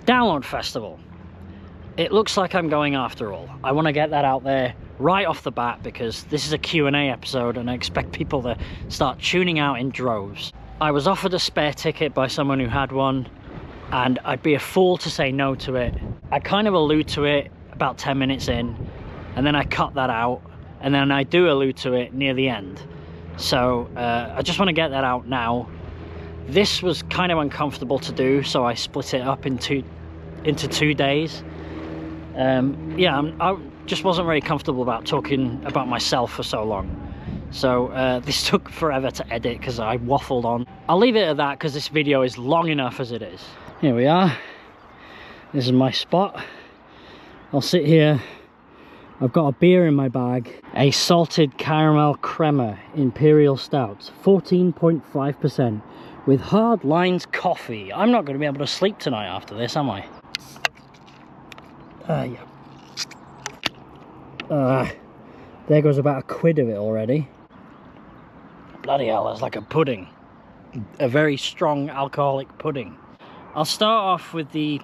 Download Festival. It looks like I'm going after all. I want to get that out there right off the bat because this is a Q&A episode and I expect people to start tuning out in droves. I was offered a spare ticket by someone who had one and I'd be a fool to say no to it. I kind of allude to it about 10 minutes in and then I cut that out and then I do allude to it near the end. So I just want to get that out now. This was kind of uncomfortable to do, so I split it up into 2 days. Yeah, I just wasn't very comfortable about talking about myself for so long. So this took forever to edit because I waffled on. I'll leave it at that because this video is long enough as it is. Here we are. This is my spot. I'll sit here. I've got a beer in my bag. A salted caramel crema imperial stout, 14.5%. with hard lines coffee. I'm not going to be able to sleep tonight after this, am I? Yeah. There goes about £1 of it already. Bloody hell, that's like a pudding. A very strong alcoholic pudding. I'll start off with the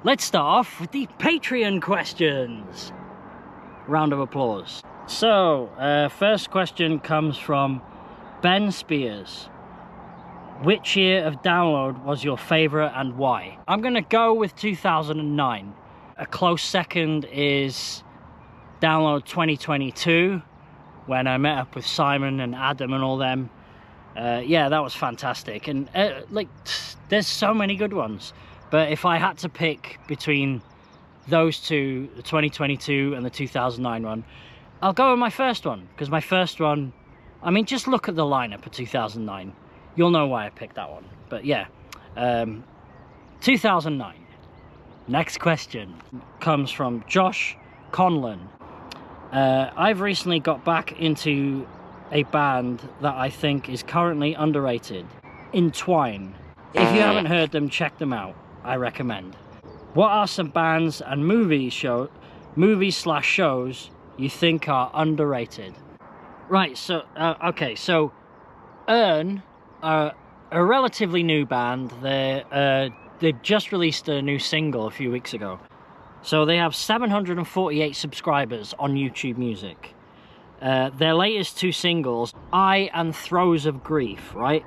Let's start off with the Patreon questions. Round of applause. So, first question comes from Ben Spears. Which year of download was your favourite and why? I'm going to go with 2009. A close second is download 2022, when I met up with Simon and Adam and all them. Yeah, that was fantastic. And like, there's so many good ones. But if I had to pick between those two, the 2022 and the 2009 one, I'll go with my first one. Because my first one, I mean, just look at the lineup of 2009. You'll know why I picked that one. But yeah, 2009. Next question comes from Josh Conlon. I've recently got back into a band that I think is currently underrated. Entwine. If you haven't heard them, check them out. I recommend. What are some bands and movies/shows you think are underrated? Right, so, okay, so Earn are a relatively new band. They've just released a new single a few weeks ago. So they have 748 subscribers on YouTube Music. Their latest 2 singles, I and Throes of Grief, right?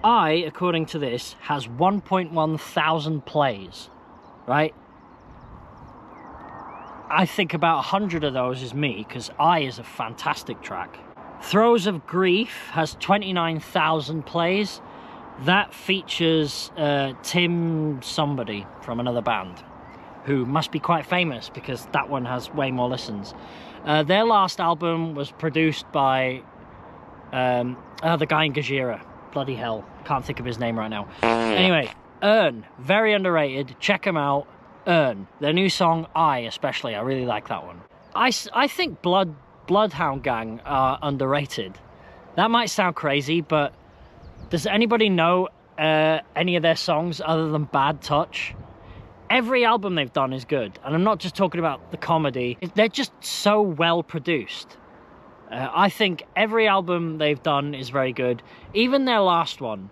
I, according to this, has 1.1 thousand plays, right? I think about 100 of those is me, because I is a fantastic track. Throes of Grief has 29,000 plays. That features Tim somebody from another band, who must be quite famous because that one has way more listens. Their last album was produced by the guy in Gajira. Bloody hell, can't think of his name right now. Anyway, Earn, very underrated. Check them out. Earn, their new song I especially, I really like that one. I think Bloodhound Gang are underrated. That might sound crazy, but does anybody know any of their songs other than Bad Touch? Every album they've done is good, and I'm not just talking about the comedy. They're just so well produced. I think every album they've done is very good. Even their last one.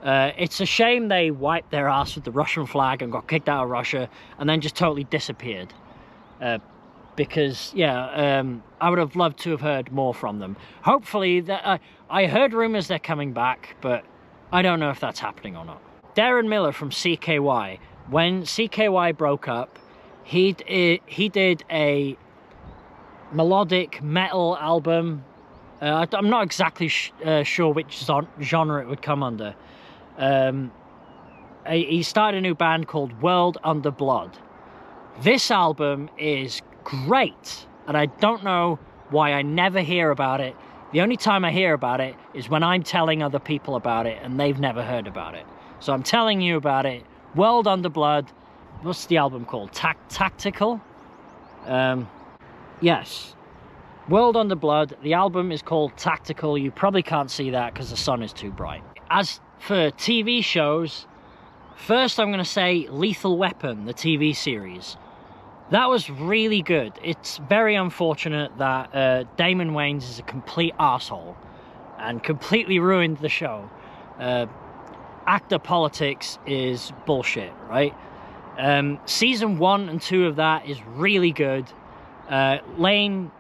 It's a shame they wiped their ass with the Russian flag and got kicked out of Russia and then just totally disappeared. Because, yeah, I would have loved to have heard more from them. Hopefully, I heard rumours they're coming back, but I don't know if that's happening or not. Darren Miller from CKY. When CKY broke up, he did a melodic metal album. I'm not exactly sure which genre it would come under. He started a new band called World Under Blood. This album is great, and I don't know why I never hear about it. The only time I hear about it is when I'm telling other people about it and they've never heard about it. So I'm telling you about it. World Under Blood. What's the album called? Tactical? Yes. World Under Blood. The album is called Tactical. You probably can't see that because the sun is too bright. As for TV shows, first I'm going to say Lethal Weapon, the TV series. That was really good. It's very unfortunate that Damon Wayans is a complete arsehole and completely ruined the show. Actor politics is bullshit, right? Season 1 and 2 of that is really good. Lane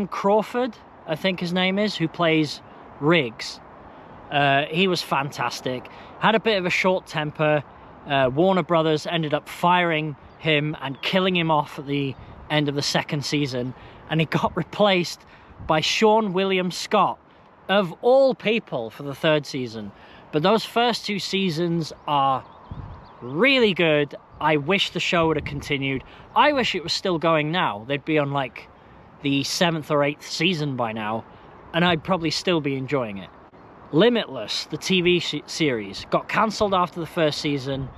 Crawford, I think his name is, who plays Riggs. He was fantastic. Had a bit of a short temper. Warner Brothers ended up firing him and killing him off at the end of the second season, and he got replaced by Sean William Scott, of all people, for the third season. But those first 2 seasons are really good. I wish the show would have continued. I wish it was still going now. They'd be on like the 7th or 8th season by now, and I'd probably still be enjoying it. Limitless, the TV series, got cancelled after the first season.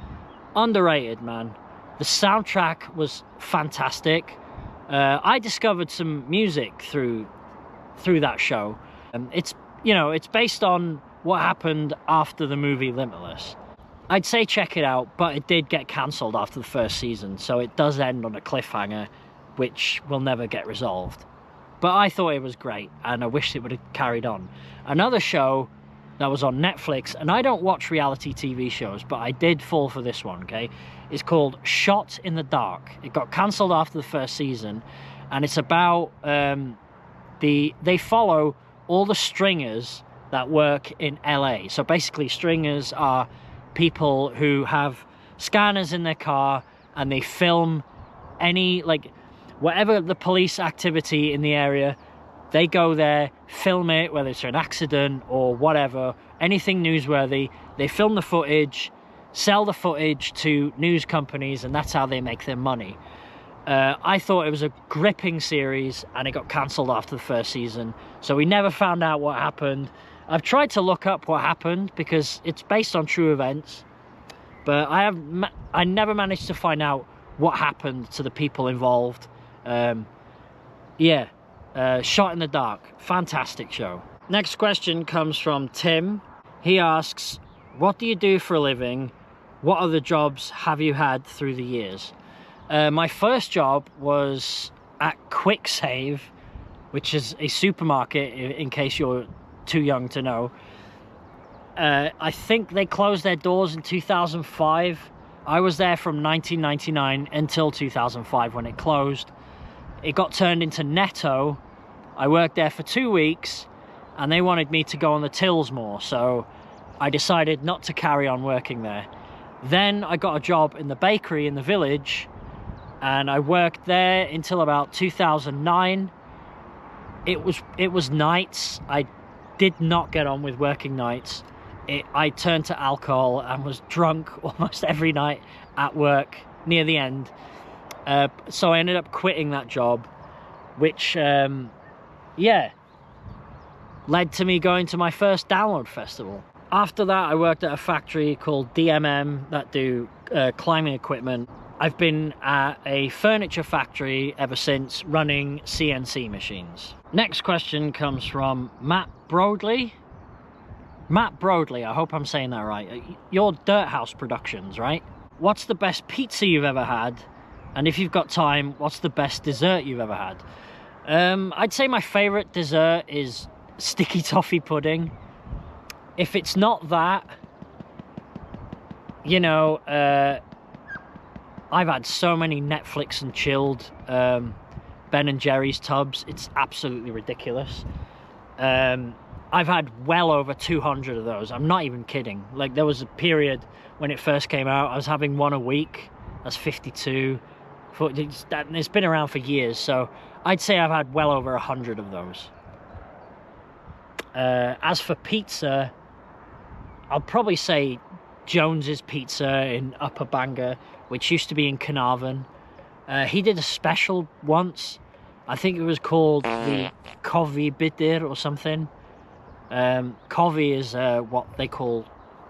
Underrated, man. The soundtrack was fantastic. I discovered some music through that show. It's, you know, it's based on what happened after the movie Limitless. I'd say check it out, but it did get cancelled after the first season, so it does end on a cliffhanger, which will never get resolved. But I thought it was great, and I wish it would have carried on. Another show that was on Netflix, and I don't watch reality TV shows, but I did fall for this one, okay? It's called Shot in the Dark. It got cancelled after the first season, and it's about they follow all the stringers that work in LA. So basically, stringers are people who have scanners in their car, and they film any, like, whatever the police activity in the area, they go there, film it, whether it's an accident or whatever, anything newsworthy. They film the footage, sell the footage to news companies, and that's how they make their money. I thought it was a gripping series, and it got cancelled after the first season, so we never found out what happened. I've tried to look up what happened because it's based on true events, but I never managed to find out what happened to the people involved. Shot in the Dark, fantastic show. Next question comes from Tim. He asks, what do you do for a living? What other jobs have you had through the years? My first job was at Quick Save, which is a supermarket, in case you're too young to know. I think they closed their doors in 2005. I was there from 1999 until 2005 when it closed. It got turned into Netto. I worked there for 2 weeks, and they wanted me to go on the tills more, so I decided not to carry on working there. Then I got a job in the bakery in the village, and I worked there until about 2009. It was nights. I did not get on with working nights. I turned to alcohol and was drunk almost every night at work near the end. So I ended up quitting that job, which, led to me going to my first download festival. After that, I worked at a factory called DMM that do climbing equipment. I've been at a furniture factory ever since, running CNC machines. Next question comes from Matt Broadley. Matt Broadley, I hope I'm saying that right. You're Dirt House Productions, right? What's the best pizza you've ever had? And if you've got time, what's the best dessert you've ever had? I'd say my favourite dessert is sticky toffee pudding. If it's not that, you know, I've had so many Netflix and chilled Ben and Jerry's tubs. It's absolutely ridiculous. I've had well over 200 of those. I'm not even kidding. Like, there was a period when it first came out, I was having one a week. That's 52. It's been around for years, so I'd say I've had well over 100 of those. As for pizza, I'll probably say Jones's Pizza in Upper Bangor, which used to be in Carnarvon. He did a special once. I think it was called the Coffee Bitter or something. Coffee is what they call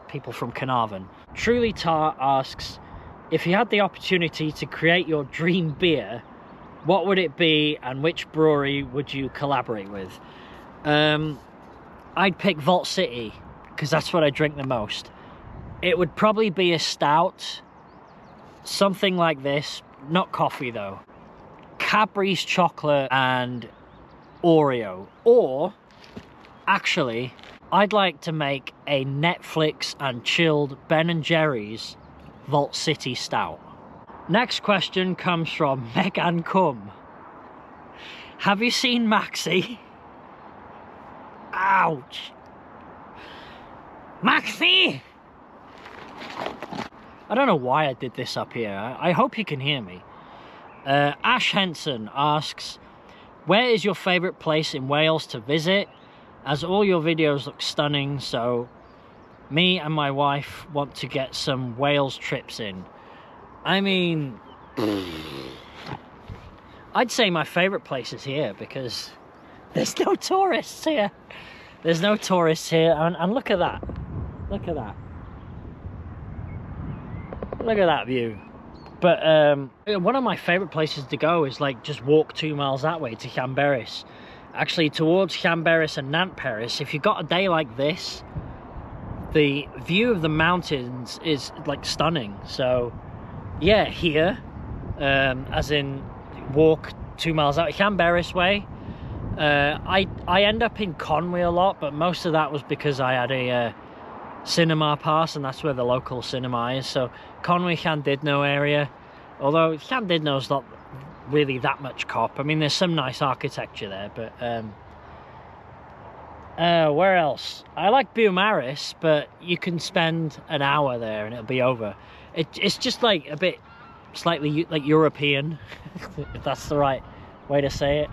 people from Carnarvon. Truly Tar asks, if you had the opportunity to create your dream beer, what would it be and which brewery would you collaborate with? I'd pick Vault City because that's what I drink the most. It would probably be a stout, something like this, not coffee though. Cadbury's chocolate and Oreo. Or, actually, I'd like to make a Netflix and chilled Ben and Jerry's Vault City Stout. Next question comes from Megan Cum. Have you seen Maxi? Ouch. Maxi! I don't know why I did this up here. I hope you can hear me. Ash Henson asks, where is your favourite place in Wales to visit? As all your videos look stunning, so me and my wife want to get some Wales trips in. I mean, I'd say my favourite place is here because there's no tourists here. There's no tourists here, and look at that. Look at that. Look at that view. But one of my favourite places to go is like just walk 2 miles that way to Llanberis. Actually, towards Llanberis and Nantperis, if you've got a day like this, the view of the mountains is like stunning. So yeah, here, as in walk 2 miles out Llanberis way. I end up in Conwy a lot, but most of that was because I had a cinema pass, and that's where the local cinema is. So Conwy, Llandudno area, although Llandudno's not really that much cop. I mean, there's some nice architecture there, but where else? I like Beaumaris, but you can spend an hour there and it'll be over. It's just like a bit slightly like European, if that's the right way to say it.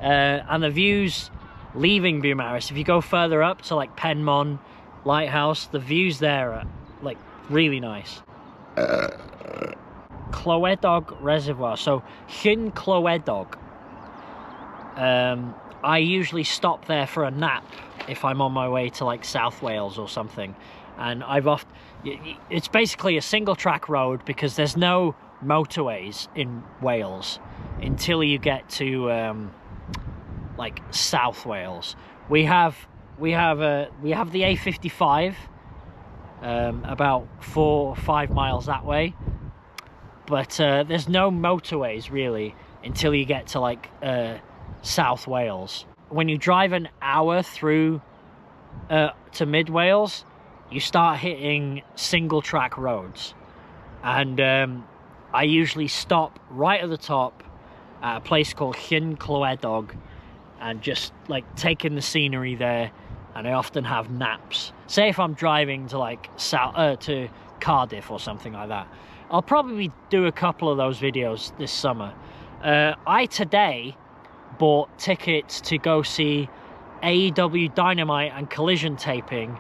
And the views leaving Beaumaris, if you go further up to like Penmon Lighthouse, the views there are like really nice. Clywedog Reservoir, so Llyn Clywedog. I usually stop there for a nap if I'm on my way to like South Wales or something, and it's basically a single track road because there's no motorways in Wales until you get to like South Wales. We have the A55 about 4 or 5 miles that way, but there's no motorways really until you get to like South Wales. When you drive an hour through to mid Wales, you start hitting single track roads, and I usually stop right at the top at a place called Llyn Clywedog and just like take in the scenery there, and I often have naps. Say if I'm driving to like to Cardiff or something like that. I'll probably do a couple of those videos this summer. I today bought tickets to go see AEW Dynamite and Collision taping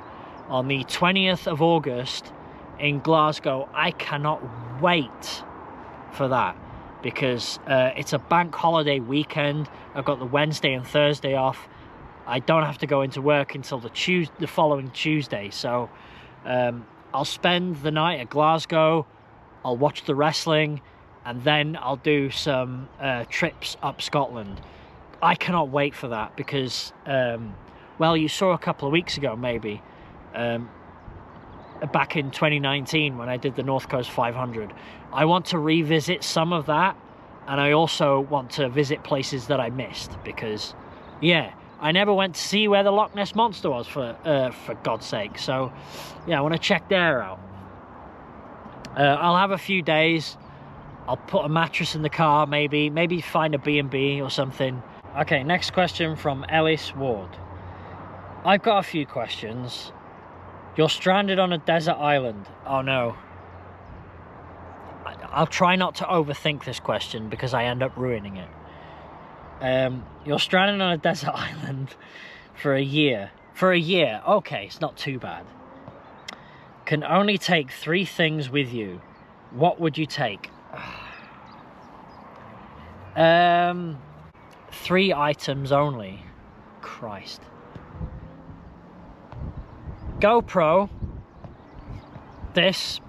on the 20th of August in Glasgow. I cannot wait for that because it's a bank holiday weekend. I've got the Wednesday and Thursday off. I don't have to go into work until the following Tuesday, so I'll spend the night at Glasgow. I'll watch the wrestling, and then I'll do some trips up Scotland. I cannot wait for that because, well, you saw a couple of weeks ago, maybe, back in 2019 when I did the North Coast 500. I want to revisit some of that, and I also want to visit places that I missed because, yeah, I never went to see where the Loch Ness Monster was, for God's sake. So, yeah, I want to check there out. I'll have a few days. I'll put a mattress in the car, maybe find a B&B or something. Okay, next question from Ellis Ward. I've got a few questions. You're stranded on a desert island. Oh no. I'll try not to overthink this question because I end up ruining it. You're stranded on a desert island for a year. For a year, okay, it's not too bad. Can only take 3 things with you. What would you take? 3 items only. Christ. GoPro. This,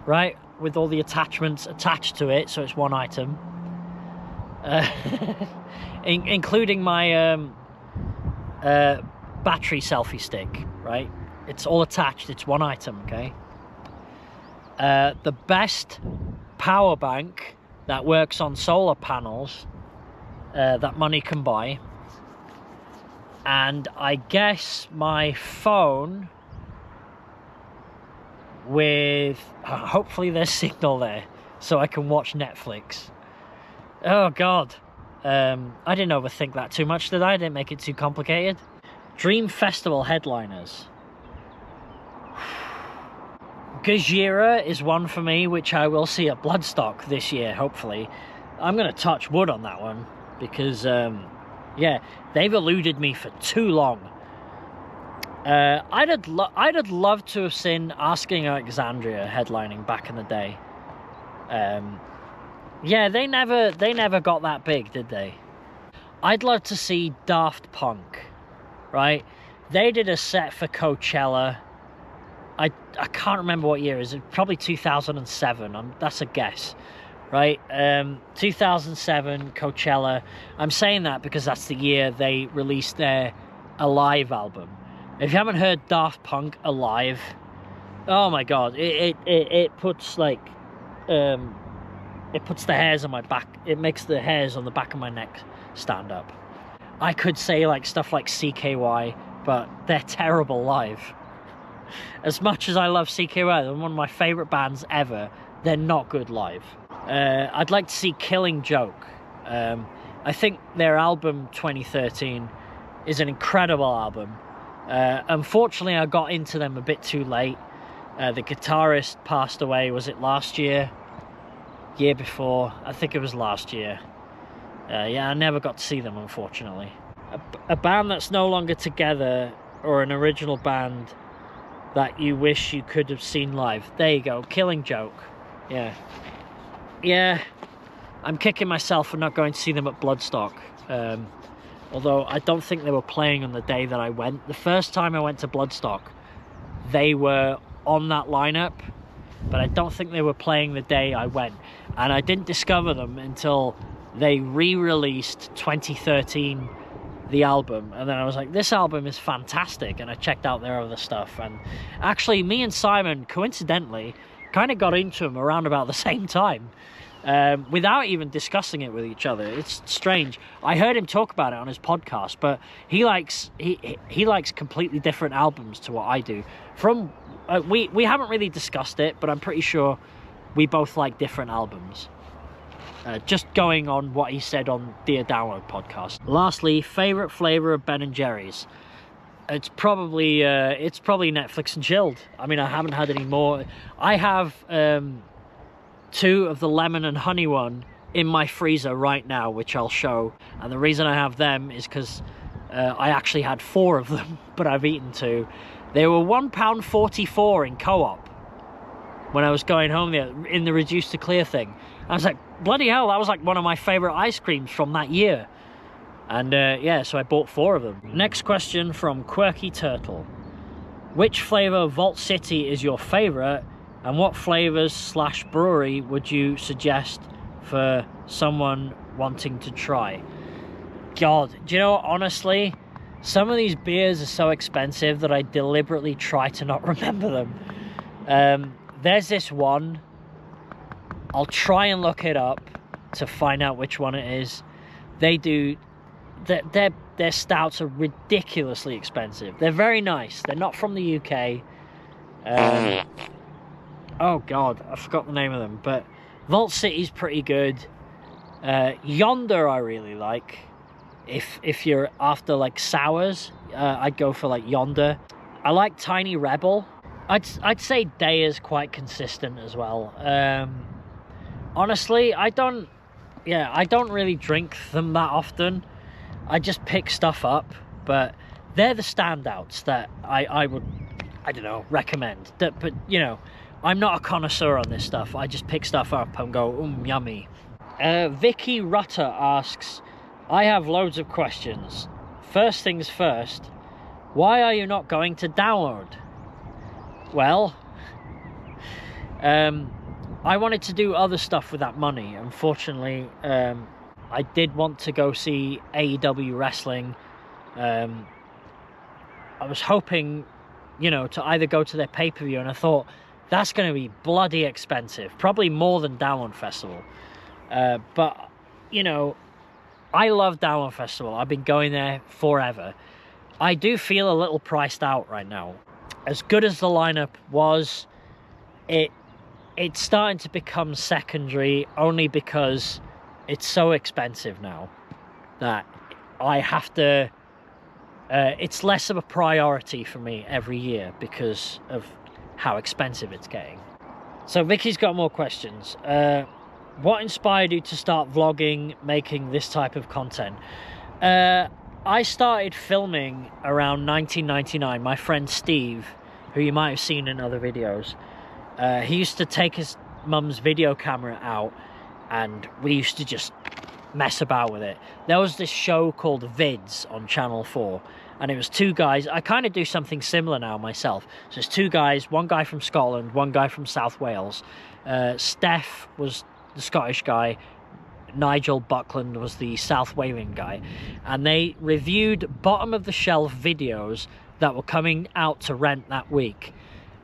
right, with all the attachments attached to it, so it's 1 item. Including my battery selfie stick, right? It's all attached, it's 1 item, okay? The best power bank that works on solar panels that money can buy. And I guess my phone with hopefully there's signal there so I can watch Netflix. Oh god, I didn't overthink that too much, did I? Didn't make it too complicated. Dream Festival headliners. Gojira is one for me, which I will see at Bloodstock this year, hopefully. I'm going to touch wood on that one because, yeah, they've eluded me for too long. I'd have loved to have seen Asking Alexandria headlining back in the day. Yeah, they never got that big, did they? I'd love to see Daft Punk, right? They did a set for Coachella. I can't remember what year it is. It's probably 2007. That's a guess, right? 2007 Coachella. I'm saying that because that's the year they released their Alive album. If you haven't heard Daft Punk Alive, oh my god, it puts like it puts the hairs on my back. It makes the hairs on the back of my neck stand up. I could say like stuff like CKY, but they're terrible live. As much as I love CKY, they're one of my favourite bands ever, they're not good live. I'd like to see Killing Joke. I think their album 2013 is an incredible album. Unfortunately, I got into them a bit too late. The guitarist passed away, was it last year? Year before? I think it was last year. Yeah, I never got to see them, unfortunately. A band that's no longer together, or an original band that you wish you could have seen live. There you go, Killing Joke. Yeah, I'm kicking myself for not going to see them at Bloodstock. Although I don't think they were playing on the day that I went. The first time I went to Bloodstock, they were on that lineup, but I don't think they were playing the day I went. And I didn't discover them until they re-released 2013, the album, and then I was like, this album is fantastic, and I checked out their other stuff, and actually me and Simon coincidentally kind of got into them around about the same time, without even discussing it with each other. It's strange. I heard him talk about it on his podcast, but he likes completely different albums to what I do. We haven't really discussed it, but I'm pretty sure we both like different albums. Just going on what he said on Dear Download podcast. Lastly, favourite flavour of Ben & Jerry's. It's probably Netflix and chilled. I mean, I haven't had any more. I have 2 of the lemon and honey one in my freezer right now, which I'll show. And the reason I have them is because I actually had 4 of them, but I've eaten 2. They were £1.44 in Co-op when I was going home there in the reduced to clear thing. I was like, bloody hell, that was like one of my favourite ice creams from that year. And yeah, so I bought 4 of them. Next question from Quirky Turtle. Which flavour of Vault City is your favourite, and what flavours / brewery would you suggest for someone wanting to try? God, do you know what, honestly, some of these beers are so expensive that I deliberately try to not remember them. There's this one. I'll try and look it up to find out which one it is. They do... Their stouts are ridiculously expensive. They're very nice. They're not from the UK. Oh, God. I forgot the name of them. But Vault City's pretty good. Yonder I really like. If you're after, like, sours, I'd go for, like, Yonder. I like Tiny Rebel. I'd say Day is quite consistent as well. Honestly, I don't really drink them that often. I just pick stuff up, but they're the standouts that I would, I don't know, recommend. But, you know, I'm not a connoisseur on this stuff. I just pick stuff up and go, yummy. Vicky Rutter asks, I have loads of questions. First things first, why are you not going to Download? Well, I wanted to do other stuff with that money. Unfortunately, I did want to go see AEW wrestling. I was hoping, you know, to either go to their pay-per-view, and I thought, that's going to be bloody expensive. Probably more than Download Festival. But, you know, I love Download Festival. I've been going there forever. I do feel a little priced out right now. As good as the lineup was, it's starting to become secondary, only because it's so expensive now that I have to, it's less of a priority for me every year because of how expensive it's getting. So Vicky's got more questions. What inspired you to start vlogging, making this type of content? I started filming around 1999. My friend Steve, who you might have seen in other videos, he used to take his mum's video camera out and we used to just mess about with it. There was this show called Vids on Channel 4, and it was two guys. I kind of do something similar now myself. So it's two guys, one guy from Scotland, one guy from South Wales. Steph was the Scottish guy, Nigel Buckland was the South Walian guy, and they reviewed bottom of the shelf videos that were coming out to rent that week.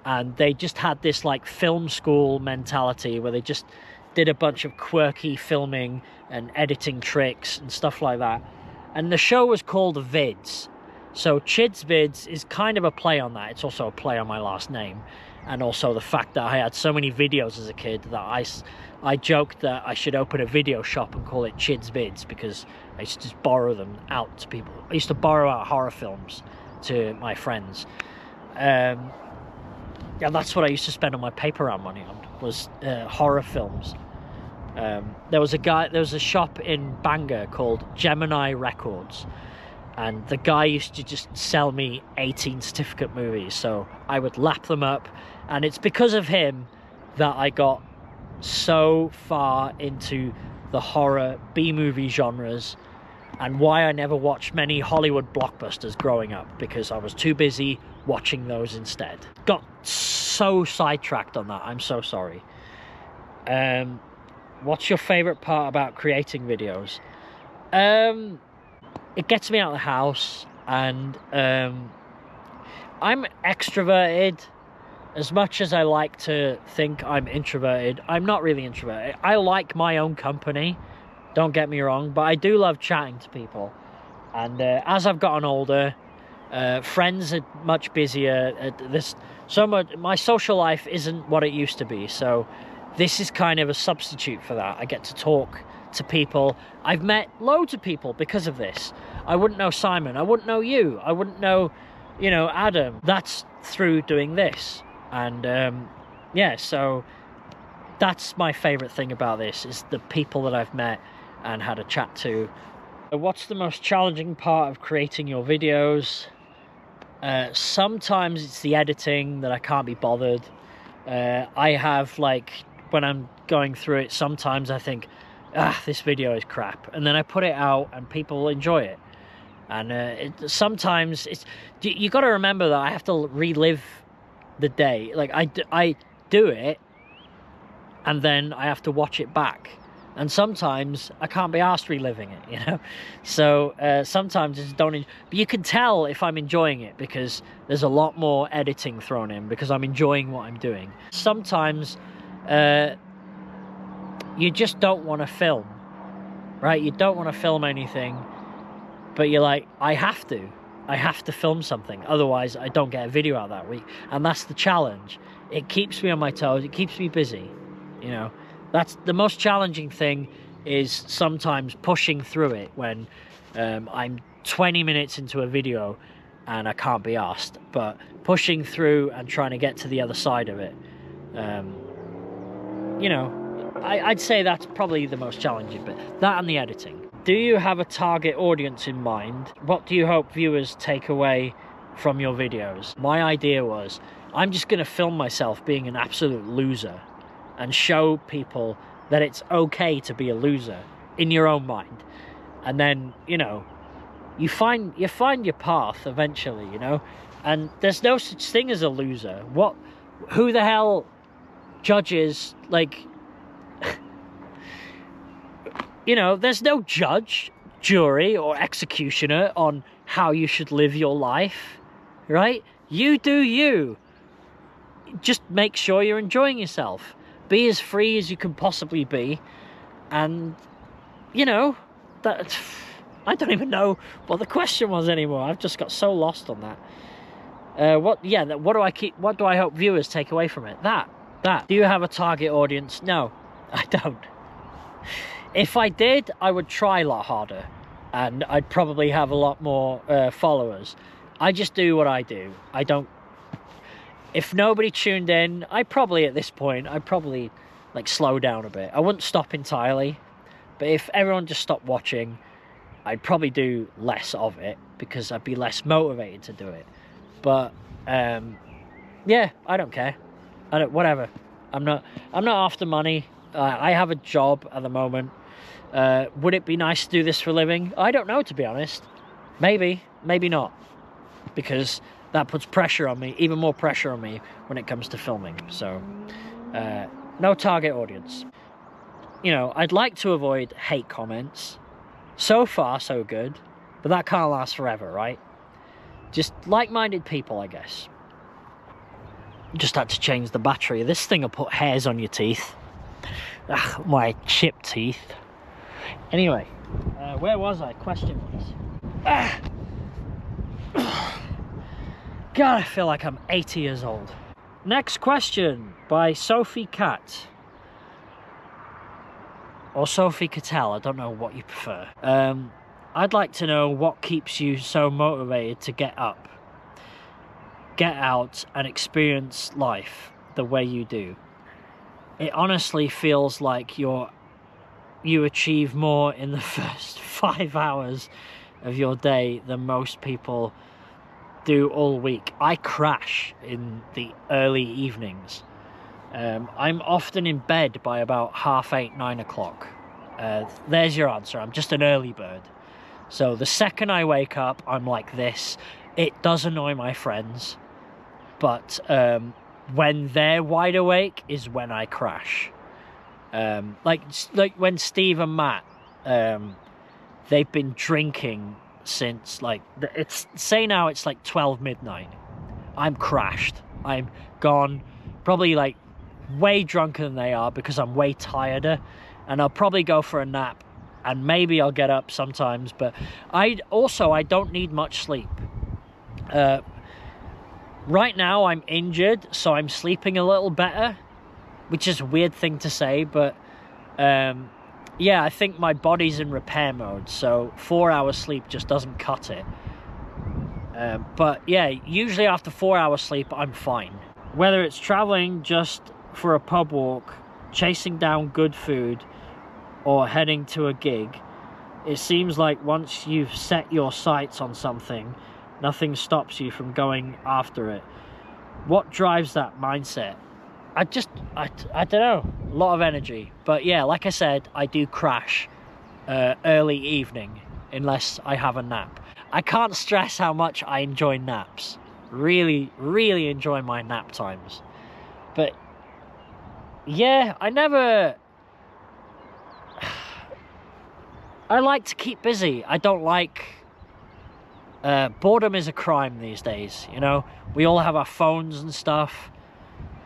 And they just had this like film school mentality where they just did a bunch of quirky filming and editing tricks and stuff like that. And the show was called Vids. So Chid's Vids is kind of a play on that. It's also a play on my last name, and also the fact that I had so many videos as a kid that I joked that I should open a video shop and call it Chid's Vids, because I used to just borrow them out to people. I used to borrow out horror films to my friends. Yeah, that's what I used to spend all my paper round money on, was horror films. There was a shop in Bangor called Gemini Records, and the guy used to just sell me 18 certificate movies, so I would lap them up, and it's because of him that I got so far into the horror B-movie genres, and why I never watched many Hollywood blockbusters growing up, because I was too busy watching those instead. Got so sidetracked on that, I'm so sorry. What's your favourite part about creating videos? It gets me out of the house, and I'm extroverted. As much as I like to think I'm introverted, I'm not really introverted. I like my own company, don't get me wrong, but I do love chatting to people. And as I've gotten older, friends are much busier. My social life isn't what it used to be, so this is kind of a substitute for that. I get to talk to people. I've met loads of people because of this. I wouldn't know Simon, I wouldn't know you, I wouldn't know, Adam. That's through doing this. And yeah, so that's my favorite thing about this, is the people that I've met and had a chat to. What's the most challenging part of creating your videos? Sometimes it's the editing that I can't be bothered. I have, like, when I'm going through it, sometimes I think, this video is crap, and then I put it out and people enjoy it. And sometimes you got to remember that I have to relive the day. Like, I do it and then I have to watch it back, and sometimes I can't be asked reliving it, so sometimes I just don't but you can tell if I'm enjoying it, because there's a lot more editing thrown in, because I'm enjoying what I'm doing. Sometimes you just don't want to film, right? You don't want to film anything, but you're like, I have to film something, otherwise I don't get a video out that week. And that's the challenge. It keeps me on my toes, it keeps me busy, That's the most challenging thing, is sometimes pushing through it when I'm 20 minutes into a video and I can't be asked, but pushing through and trying to get to the other side of it. I'd say that's probably the most challenging bit, that and the editing. Do you have a target audience in mind? What do you hope viewers take away from your videos? My idea was, I'm just going to film myself being an absolute loser and show people that it's okay to be a loser in your own mind. And then, you find your path eventually, and there's no such thing as a loser. Who the hell judges, like, there's no judge, jury, or executioner on how you should live your life, right? You do you. Just make sure you're enjoying yourself. Be as free as you can possibly be. And, that, I don't even know what the question was anymore. I've just got so lost on that. What do I hope viewers take away from it? That that. Do you have a target audience? No, I don't. If I did, I would try a lot harder, and I'd probably have a lot more followers. I just do what I do. I don't... If nobody tuned in, I'd probably like slow down a bit. I wouldn't stop entirely, but if everyone just stopped watching, I'd probably do less of it because I'd be less motivated to do it. But yeah, I don't care. Whatever. I'm not after money. I have a job at the moment. Would it be nice to do this for a living? I don't know, to be honest. Maybe not, because that puts pressure on me, even more pressure on me when it comes to filming. So no target audience. You know, I'd like to avoid hate comments. So far, so good. But that can't last forever, right? Just like-minded people, I guess. Just had to change the battery. This thing will put hairs on your teeth. Ugh, my chipped teeth. Anyway, where was I? Question was. God, I feel like I'm 80 years old. Next question by Sophie Cat. Or Sophie Cattell, I don't know what you prefer. I'd like to know what keeps you so motivated to get up, get out and experience life the way you do. It honestly feels like you achieve more in the first 5 hours of your day than most people do all week. I crash in the early evenings. I'm often in bed by about 8:30, 9 o'clock. There's your answer. I'm just an early bird. So the second I wake up, I'm like this. It does annoy my friends, but when they're wide awake is when I crash. Like when Steve and Matt, they've been drinking since like now it's like 12 midnight. I'm crashed. I'm gone, probably like way drunker than they are because I'm way tireder, and I'll probably go for a nap, and maybe I'll get up sometimes, but I don't need much sleep. Right now I'm injured, so I'm sleeping a little better, which is a weird thing to say, but yeah, I think my body's in repair mode, so 4 hours sleep just doesn't cut it. But yeah, usually after 4 hours sleep, I'm fine. Whether it's traveling just for a pub walk, chasing down good food, or heading to a gig, it seems like once you've set your sights on something, nothing stops you from going after it. What drives that mindset? I don't know, a lot of energy. But yeah, like I said, I do crash early evening unless I have a nap. I can't stress how much I enjoy naps. Really, really enjoy my nap times. But yeah, I like to keep busy. I don't like... boredom is a crime these days, you know? We all have our phones and stuff.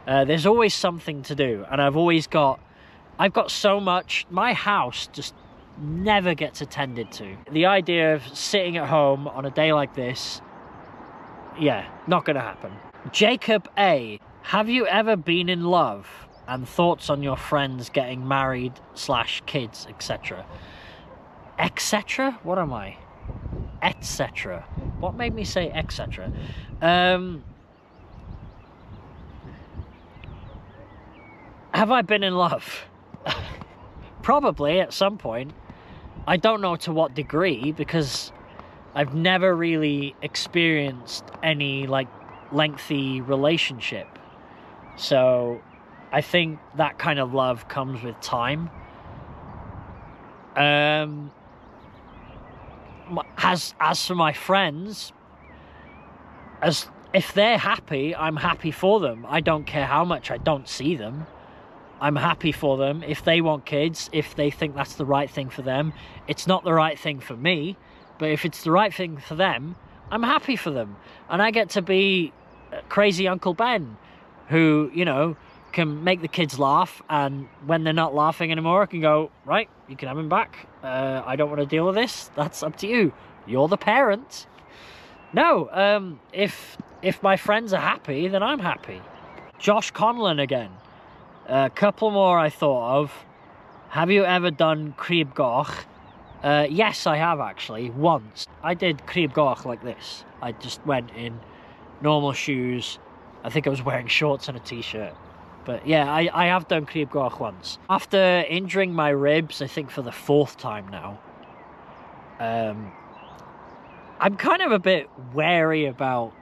There's always something to do, and I've got so much. My house just never gets attended to. The idea of sitting at home on a day like this, yeah, not gonna happen. Jacob A, have you ever been in love, and thoughts on your friends getting married / kids, etc.? Etc.? What am I? Etc. What made me say etc.? Have I been in love? Probably at some point. I don't know to what degree, because I've never really experienced any like lengthy relationship. So I think that kind of love comes with time. As for my friends, if they're happy, I'm happy for them. I don't care how much I don't see them. I'm happy for them. If they want kids, if they think that's the right thing for them, it's not the right thing for me, but if it's the right thing for them, I'm happy for them. And I get to be crazy Uncle Ben, who, you know, can make the kids laugh, and when they're not laughing anymore, I can go, right, you can have him back. I don't want to deal with this. That's up to you. You're the parent. No, if my friends are happy, then I'm happy. Josh Conlon again. A couple more I thought of. Have you ever done Crib Goch? Yes, I have actually, once. I did Crib Goch like this. I just went in normal shoes. I think I was wearing shorts and a t-shirt. But yeah, I have done Crib Goch once. After injuring my ribs, I think for the 4th time now, I'm kind of a bit wary about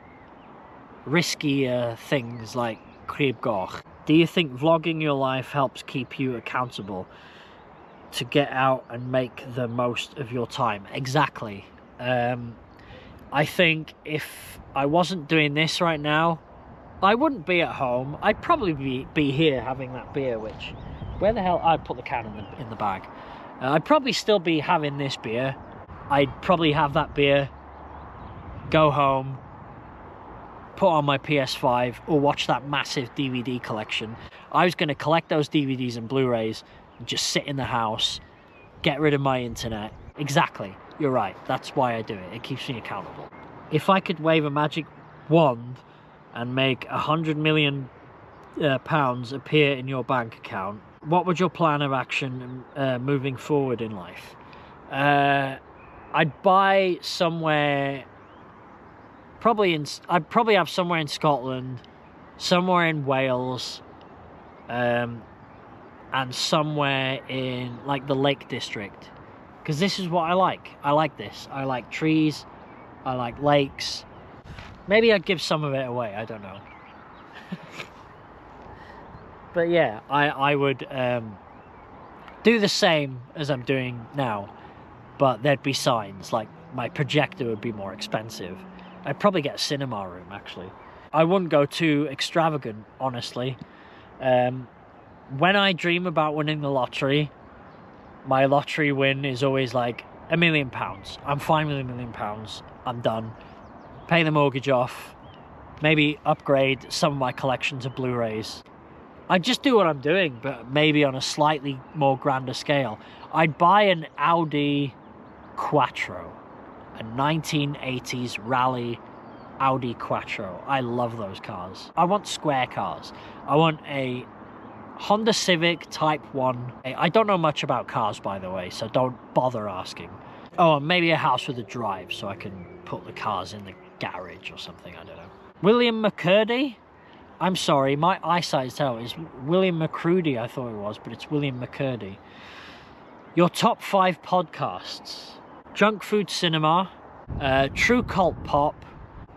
riskier things like Crib Goch. Do you think vlogging your life helps keep you accountable to get out and make the most of your time? Exactly. I think if I wasn't doing this right now, I wouldn't be at home. I'd probably be here having that beer, which... Where the hell... I'd put the can in the bag. I'd probably still be having this beer. I'd probably have that beer, go home, put on my PS5, or watch that massive DVD collection. I was going to collect those DVDs and Blu-rays and just sit in the house, get rid of my internet. Exactly. You're right. That's why I do it. It keeps me accountable. If I could wave a magic wand and make £100 million appear in your bank account, what would your plan of action moving forward in life? I'd buy somewhere, I'd probably have somewhere in Scotland, somewhere in Wales, and somewhere in like the Lake District, because this is what I like. I like this. I like trees. I like lakes. Maybe I'd give some of it away, I don't know. But yeah, I would do the same as I'm doing now, but there'd be signs, like my projector would be more expensive. I'd probably get a cinema room, actually. I wouldn't go too extravagant, honestly. When I dream about winning the lottery, my lottery win is always like £1 million. I'm fine with £1 million. I'm done. Pay the mortgage off, maybe upgrade some of my collections of Blu-rays. I'd just do what I'm doing, but maybe on a slightly more grander scale. I'd buy an Audi Quattro, a 1980s rally Audi Quattro. I love those cars. I want square cars. I want a Honda Civic Type 1. I don't know much about cars, by the way, so don't bother asking. Oh, and maybe a house with a drive, so I can put the cars in the garage or something, I don't know. William McCurdy? I'm sorry, my eyesight is terrible. It's William McCrudy, I thought it was, but it's William McCurdy. Your top 5 podcasts. Junk Food Cinema, True Cult Pop,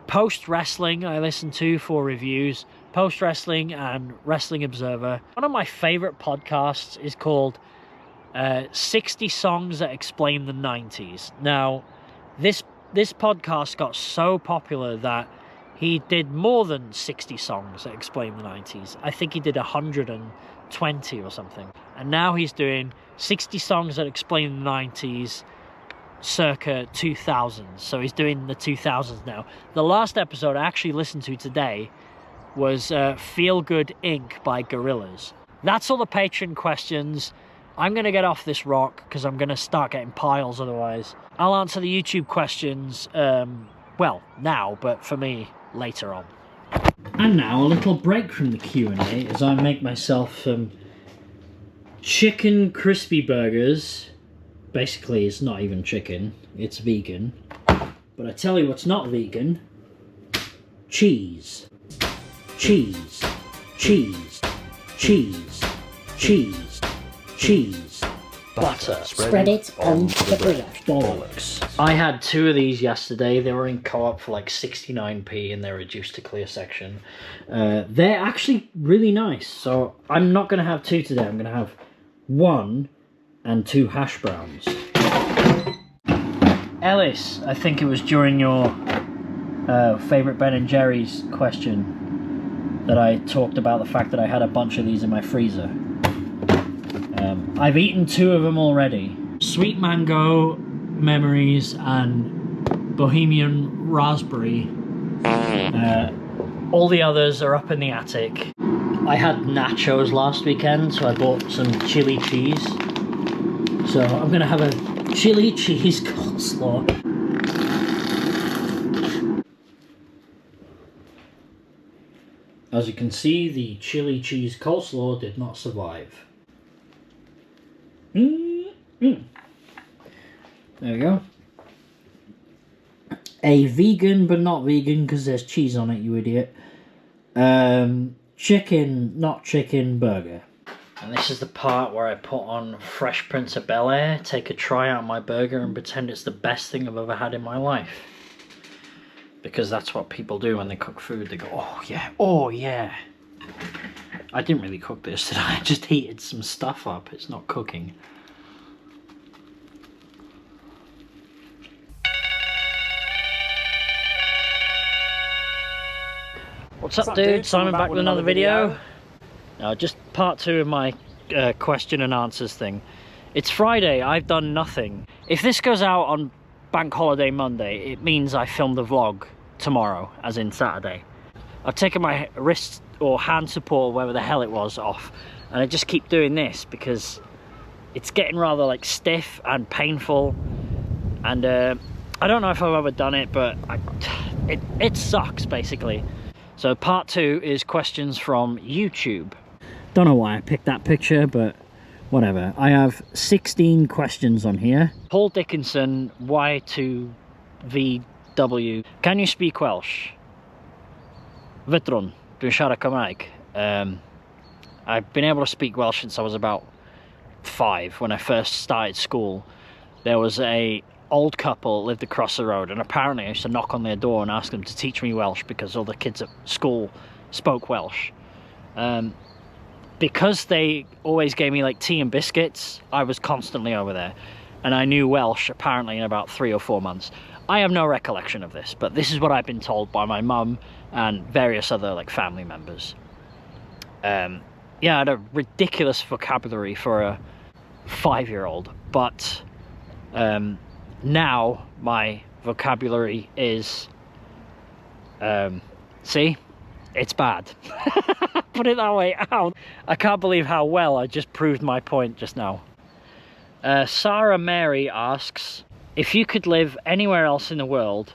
Post Wrestling I listen to for reviews, Post Wrestling and Wrestling Observer. One of my favourite podcasts is called 60 Songs That Explain the 90s. Now, this podcast got so popular that he did more than 60 songs that explain the 90s. I think he did 120 or something. And now he's doing 60 songs that explain the 90s circa 2000. So he's doing the 2000s now. The last episode I actually listened to today was Feel Good Inc. by Gorillaz. That's all the Patreon questions. I'm going to get off this rock because I'm going to start getting piles otherwise. I'll answer the YouTube questions, well, now, but for me, later on. And now a little break from the Q&A as I make myself some chicken crispy burgers. Basically, it's not even chicken, it's vegan. But I tell you what's not vegan. Cheese. Cheese. Cheese. Cheese. Cheese. Cheese. Butter. Spread it on the grill. Bollocks. I had 2 of these yesterday. They were in co-op for like 69p and they're reduced to clear section. They're actually really nice. So I'm not going to have 2 today. I'm going to have 1 and 2 hash browns. Ellis, I think it was during your favourite Ben & Jerry's question that I talked about the fact that I had a bunch of these in my freezer. I've eaten 2 of them already. Sweet Mango Memories and Bohemian Raspberry. All the others are up in the attic. I had nachos last weekend, so I bought some chili cheese. So I'm gonna have a chili cheese coleslaw. As you can see, the chili cheese coleslaw did not survive. There we go. A vegan, but not vegan because there's cheese on it, you idiot. Chicken, not chicken burger. And this is the part where I put on Fresh Prince of Bel-Air, take a try out my burger and pretend it's the best thing I've ever had in my life. Because that's what people do when they cook food. They go, oh yeah, oh yeah. I didn't really cook this, did I? I just heated some stuff up. It's not cooking. What's up, dude? Simon back with another video. Now, just part 2 of my question and answers thing. It's Friday, I've done nothing. If this goes out on Bank Holiday Monday, it means I filmed the vlog tomorrow, as in Saturday. I've taken my wrist or hand support, whatever the hell it was, off, and I just keep doing this because it's getting rather like stiff and painful, and I don't know if I've ever done it, but it sucks basically. So part 2 is questions from YouTube. Don't know why I picked that picture, but whatever. I have 16 questions on here. Paul Dickinson, Y2VW. Can you speak Welsh? Vitron, dwi'n siarad Cymraeg. I've been able to speak Welsh since I was about 5. When I first started school, there was a old couple lived across the road, and apparently I used to knock on their door and ask them to teach me Welsh because all the kids at school spoke Welsh. Because they always gave me like tea and biscuits, I was constantly over there, and I knew Welsh apparently in about 3 or 4 months. I have no recollection of this, but this is what I've been told by my mum and various other like family members. Yeah, I had a ridiculous vocabulary for a 5-year-old, but now my vocabulary is see, it's bad. Put it that way. Ow. I can't believe how well I just proved my point just now. Sarah Mary asks, if you could live anywhere else in the world,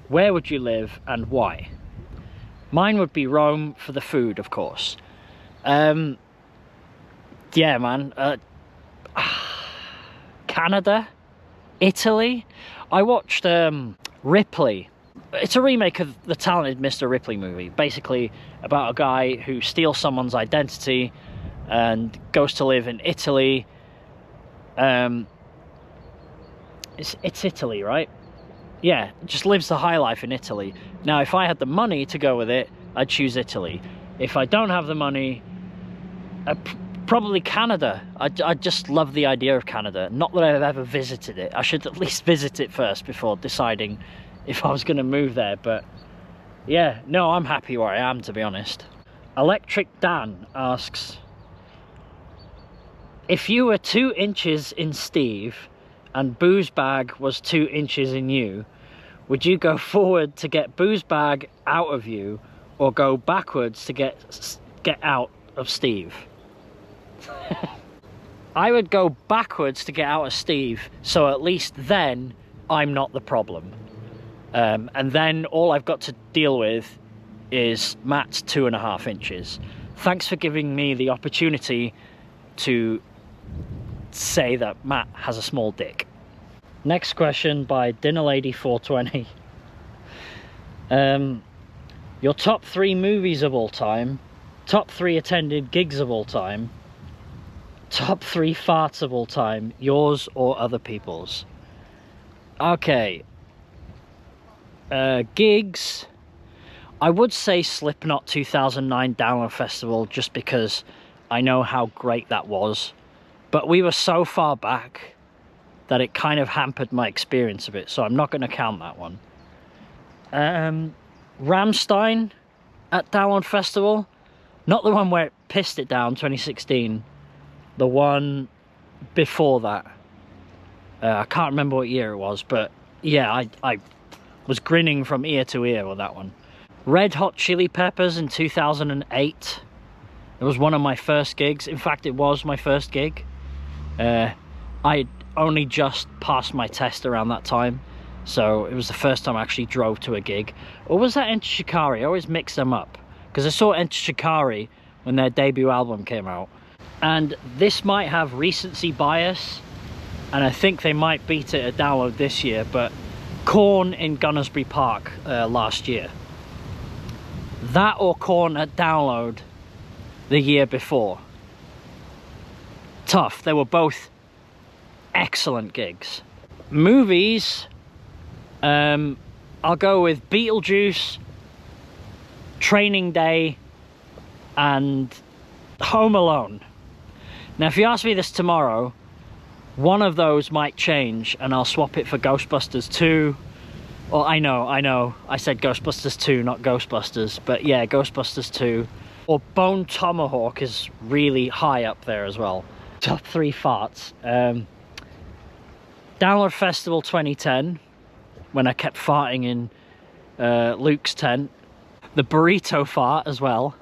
where would you live and why? Mine would be Rome for the food, of course. Yeah, man. Canada? Italy? I watched Ripley. It's a remake of the Talented Mr. Ripley movie, basically about a guy who steals someone's identity and goes to live in Italy. It's Italy, right? Yeah, just lives the high life in Italy. Now, if I had the money to go with it, I'd choose Italy. If I don't have the money, probably Canada. I just love the idea of Canada. Not that I've ever visited it. I should at least visit it first before deciding if I was going to move there. But yeah, no, I'm happy where I am, to be honest. Electric Dan asks, if you were 2 inches in Steve and booze bag was 2 inches in you, would you go forward to get booze bag out of you or go backwards to get out of Steve? I would go backwards to get out of Steve, so at least then I'm not the problem. And then all I've got to deal with is Matt's 2.5 inches. Thanks for giving me the opportunity to say that Matt has a small dick. Next question by DinnerLady420. Your top 3 movies of all time, top 3 attended gigs of all time, top 3 farts of all time, yours or other people's. Okay. Gigs, I would say Slipknot 2009 Download Festival, just because I know how great that was, but we were so far back that it kind of hampered my experience of it, so I'm not going to count that one. Rammstein at Download Festival, not the one where it pissed it down, 2016, the one before that. I can't remember what year it was, but yeah, I was grinning from ear to ear with that one. Red Hot Chili Peppers in 2008. It was one of my first gigs. In fact, it was my first gig. I only just passed my test around that time, so it was the first time I actually drove to a gig. Or was that in Shikari? I always mix them up. because I saw Enter Shikari when their debut album came out, and this might have recency bias, and I think they might beat it at download this year, but Korn in Gunnersbury Park last year. That or Korn at download the year before. Tough. They were both excellent gigs. Movies, I'll go with Beetlejuice, Training Day, and Home Alone. Now, if you ask me this tomorrow, one of those might change and I'll swap it for Ghostbusters 2. Well, I know, I said Ghostbusters 2, not Ghostbusters, but yeah, Ghostbusters 2. Or Bone Tomahawk is really high up there as well. Top 3 farts. Download Festival 2010, when I kept farting in Luke's tent. The burrito fart as well.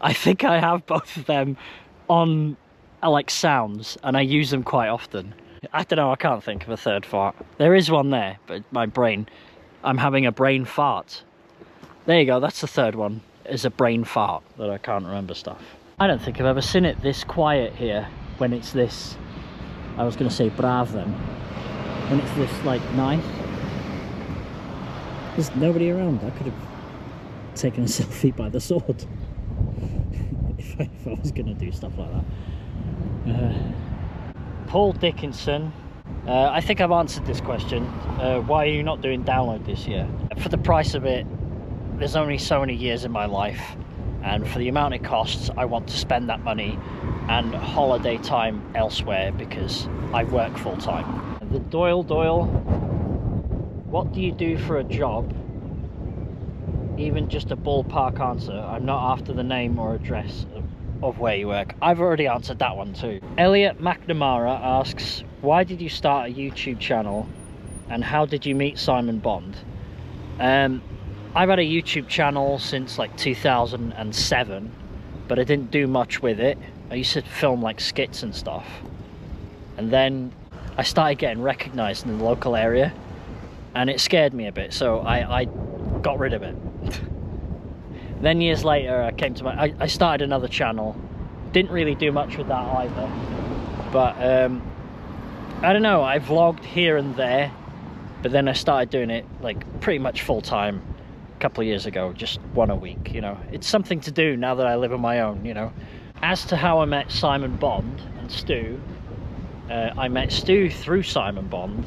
I think I have both of them on like sounds, and I use them quite often. I don't know, I can't think of a third fart. There is one there, but my brain, I'm having a brain fart. There you go, that's the third one, is a brain fart, that I can't remember stuff. I don't think I've ever seen it this quiet here, when it's this, I was going to say brav then, when it's this like nice. There's nobody around. I could have taken a selfie by the sword if I was going to do stuff like that. Paul Dickinson, I think I've answered this question. Why are you not doing download this year? For the price of it, there's only so many years in my life, and for the amount it costs, I want to spend that money and holiday time elsewhere because I work full time. The Doyle, what do you do for a job? Even just a ballpark answer. I'm not after the name or address of where you work. I've already answered that one too. Elliot McNamara asks, why did you start a YouTube channel and how did you meet Simon Bond? I've had a YouTube channel since like 2007, but I didn't do much with it. I used to film like skits and stuff, and then I started getting recognized in the local area and it scared me a bit, so I got rid of it. Then years later I started another channel. Didn't really do much with that either, but I don't know, I vlogged here and there, but then I started doing it like pretty much full time a couple of years ago, just one a week, you know. It's something to do now that I live on my own, you know. As to how I met Simon Bond and Stu, I met Stu through Simon Bond,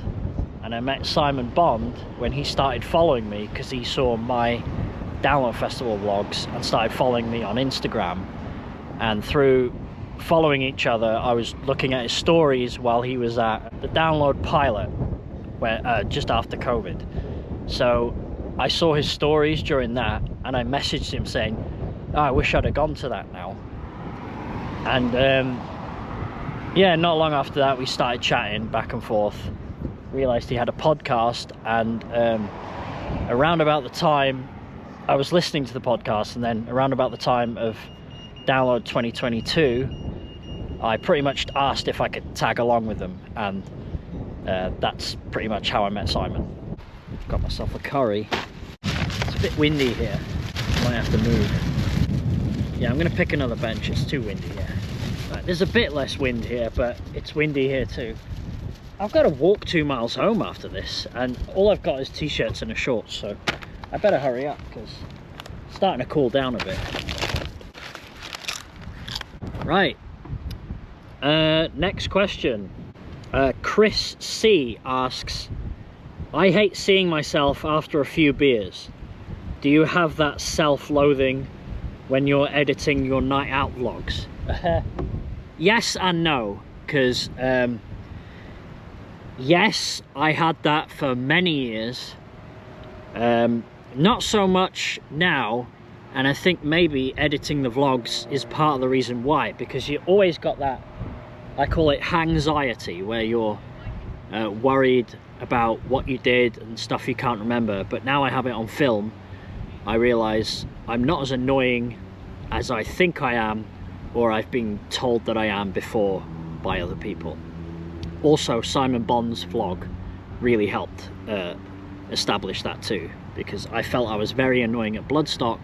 and I met Simon Bond when he started following me because he saw my Download Festival vlogs and started following me on Instagram. And through following each other, I was looking at his stories while he was at the Download pilot, where just after COVID. So I saw his stories during that, and I messaged him saying, oh, I wish I'd have gone to that now. And yeah, not long after that we started chatting back and forth. Realized he had a podcast, and around about the time I was listening to the podcast, and then around about the time of Download 2022, I pretty much asked if I could tag along with them, and that's pretty much how I met Simon. Got myself a curry. It's a bit windy here, might have to move. Yeah, I'm gonna pick another bench, it's too windy here. Right, there's a bit less wind here, but it's windy here too. I've got to walk 2 miles home after this, and all I've got is t-shirts and a shorts, so I better hurry up because it's starting to cool down a bit. Right, next question. Chris C asks, I hate seeing myself after a few beers. Do you have that self-loathing when you're editing your night out vlogs? Yes and no, because yes, I had that for many years. Not so much now, and I think maybe editing the vlogs is part of the reason why, because you always got that, I call it hangxiety, where you're worried about what you did and stuff you can't remember. But now I have it on film, I realise I'm not as annoying as I think I am, or I've been told that I am before by other people. Also, Simon Bond's vlog really helped establish that too, because I felt I was very annoying at Bloodstock,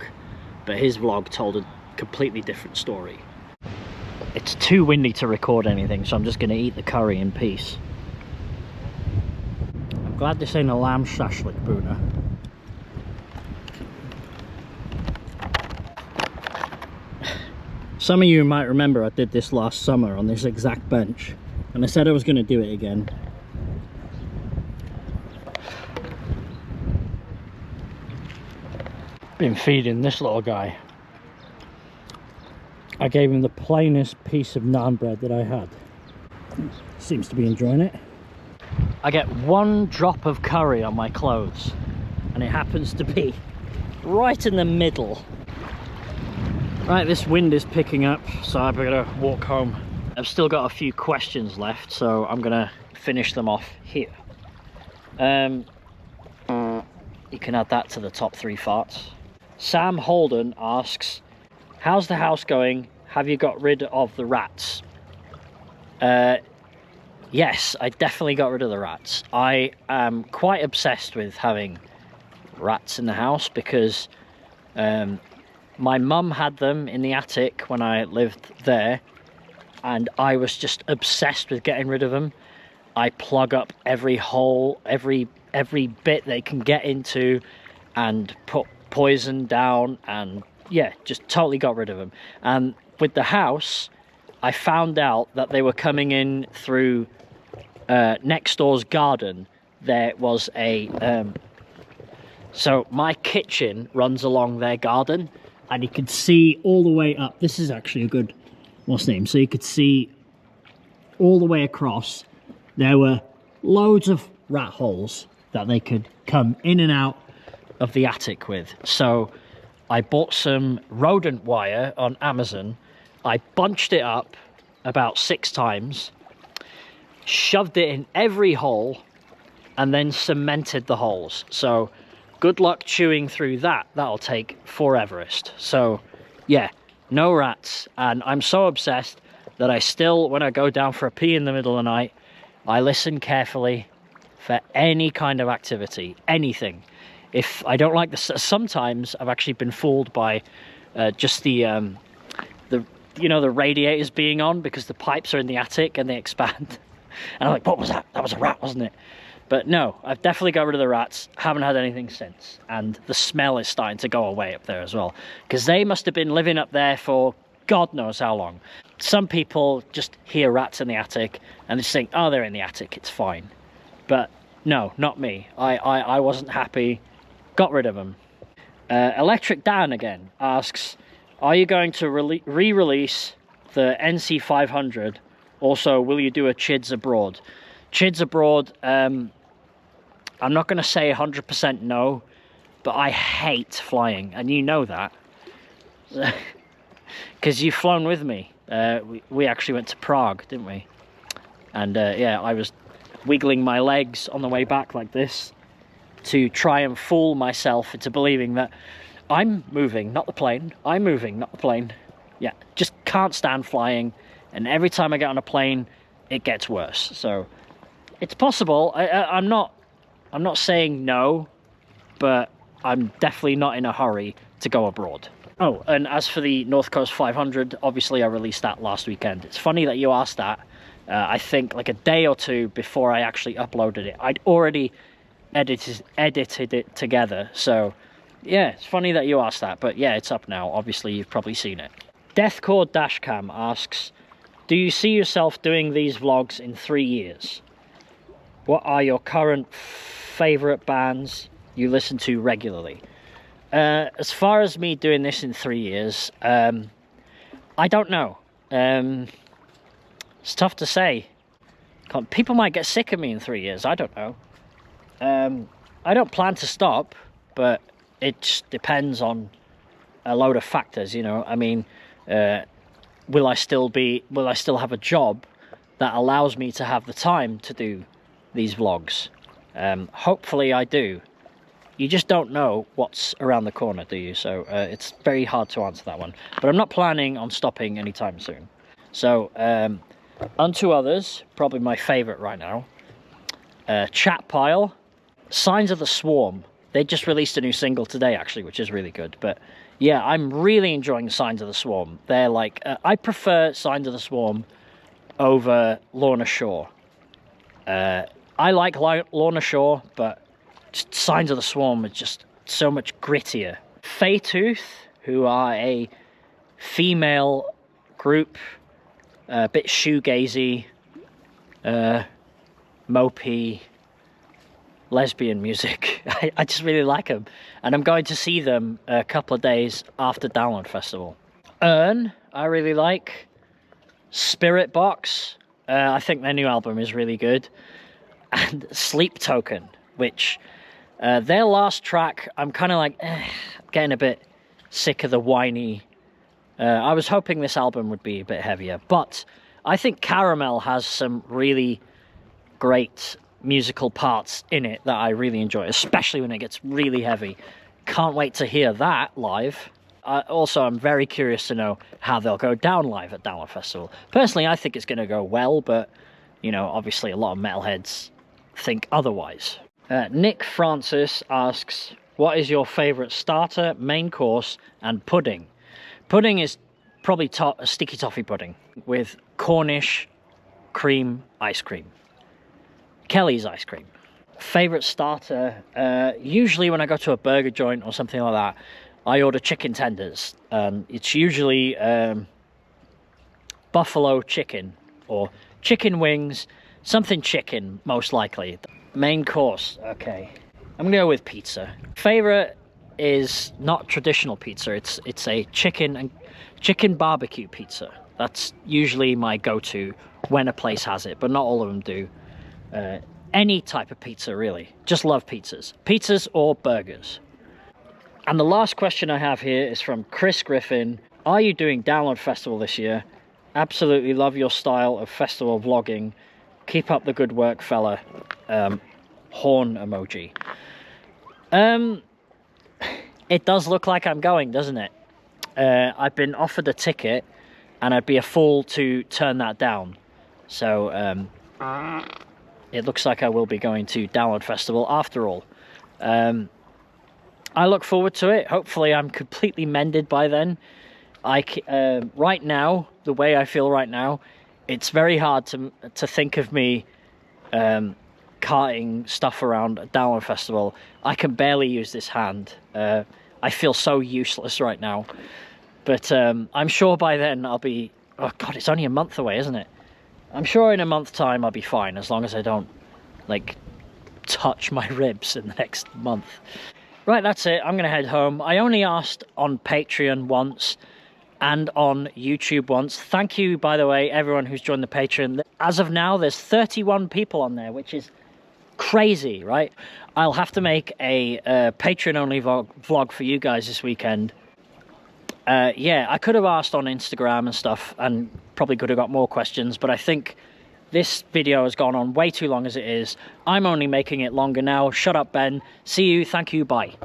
but his vlog told a completely different story. It's too windy to record anything, so I'm just going to eat the curry in peace. I'm glad this ain't a lamb shashlik, Boona. Some of you might remember I did this last summer on this exact bench, and I said I was going to do it again. Been feeding this little guy. I gave him the plainest piece of naan bread that I had. Seems to be enjoying it. I get one drop of curry on my clothes, and it happens to be right in the middle. Right, this wind is picking up, so I'm gonna walk home. I've still got a few questions left, so I'm gonna finish them off here. You can add that to the top 3 farts. Sam Holden asks, how's the house going? Have you got rid of the rats? Yes, I definitely got rid of the rats. I am quite obsessed with having rats in the house because my mum had them in the attic when I lived there, and I was just obsessed with getting rid of them. I plug up every hole, every bit they can get into, and put poison down, and yeah, just totally got rid of them. And with the house, I found out that they were coming in through next door's garden. There was a so my kitchen runs along their garden, and you could see all the way up. This is actually a good name. So you could see all the way across. There were loads of rat holes that they could come in and out of the attic with. So I bought some rodent wire on Amazon. I bunched it up about 6 times, shoved it in every hole, and then cemented the holes. So good luck chewing through that. That'll take foreverest. So yeah, no rats. And I'm so obsessed that I still, when I go down for a pee in the middle of the night, I listen carefully for any kind of activity, anything. If I don't like this, sometimes I've actually been fooled by just the you know, the radiators being on because the pipes are in the attic and they expand. And I'm like, what was that? That was a rat, wasn't it? But no, I've definitely got rid of the rats. Haven't had anything since. And the smell is starting to go away up there as well, because they must have been living up there for God knows how long. Some people just hear rats in the attic and they think, oh, they're in the attic, it's fine. But no, not me. I wasn't happy. Got rid of them. Electric Dan again asks, are you going to re-release the NC 500? Also, will you do a Chids Abroad? Chids Abroad, I'm not going to say 100% no, but I hate flying, and you know that. Because you've flown with me. We actually went to Prague, didn't we? And yeah, I was wiggling my legs on the way back like this to try and fool myself into believing that I'm moving, not the plane. I'm moving, not the plane. Yeah, just can't stand flying. And every time I get on a plane, it gets worse. So it's possible. I'm not saying no, but I'm definitely not in a hurry to go abroad. Oh, and as for the North Coast 500, obviously I released that last weekend. It's funny that you asked that. I think like a day or 2 before I actually uploaded it, I'd already edited it together. So yeah, it's funny that you asked that, but yeah, it's up now. Obviously you've probably seen it. Deathcore Dashcam asks, do you see yourself doing these vlogs in 3 years? What are your current favorite bands you listen to regularly? As far as me doing this in 3 years, I don't know. It's tough to say. People might get sick of me in 3 years. I don't know. I don't plan to stop, but it just depends on a load of factors, you know. I mean, will I still have a job that allows me to have the time to do these vlogs? Hopefully I do. You just don't know what's around the corner, do you? So it's very hard to answer that one. But I'm not planning on stopping anytime soon. So unto others, probably my favourite right now. Chat Pile, Signs of the Swarm. They just released a new single today, actually, which is really good. But yeah, I'm really enjoying Signs of the Swarm. They're like, I prefer Signs of the Swarm over Lorna Shore. I like Lorna Shore, but just Signs of the Swarm are just so much grittier. Faytooth, who are a female group, a bit shoegazy, mopey, lesbian music. I just really like them, and I'm going to see them a couple of days after Download Festival. Urn, I really like. Spirit Box, I think their new album is really good. And Sleep Token, which their last track, I'm kind of like getting a bit sick of the whiny. I was hoping this album would be a bit heavier, but I think Caramel has some really great musical parts in it that I really enjoy, especially when it gets really heavy. Can't wait to hear that live. Also, I'm very curious to know how they'll go down live at Download Festival. Personally, I think it's going to go well, but, you know, obviously a lot of metalheads think otherwise. Nick Francis asks, what is your favourite starter, main course, and pudding? Pudding is probably a sticky toffee pudding with Cornish cream ice cream. Kelly's ice cream. Favourite starter, usually when I go to a burger joint or something like that, I order chicken tenders. It's usually buffalo chicken or chicken wings, something chicken, most likely. Main course, okay. I'm gonna go with pizza. Favourite is not traditional pizza. It's a chicken barbecue pizza. That's usually my go-to when a place has it, but not all of them do. Any type of pizza, really. Just love pizzas. Pizzas or burgers. And the last question I have here is from Chris Griffin. Are you doing Download Festival this year? Absolutely love your style of festival vlogging. Keep up the good work, fella. Horn emoji. It does look like I'm going, doesn't it? I've been offered a ticket, and I'd be a fool to turn that down. So, it looks like I will be going to Download Festival after all. I look forward to it. Hopefully I'm completely mended by then. Right now, the way I feel right now, it's very hard to think of me carting stuff around a Download Festival. I can barely use this hand. I feel so useless right now. But I'm sure by then I'll be... Oh God, it's only a month away, isn't it? I'm sure in a month's time I'll be fine, as long as I don't, like, touch my ribs in the next month. Right, that's it. I'm going to head home. I only asked on Patreon once and on YouTube once. Thank you, by the way, everyone who's joined the Patreon. As of now, there's 31 people on there, which is crazy, right? I'll have to make a Patreon-only vlog for you guys this weekend. Yeah, I could have asked on Instagram and stuff, and probably could have got more questions, but I think this video has gone on way too long as it is. I'm only making it longer now. Shut up, Ben. See you. Thank you. Bye.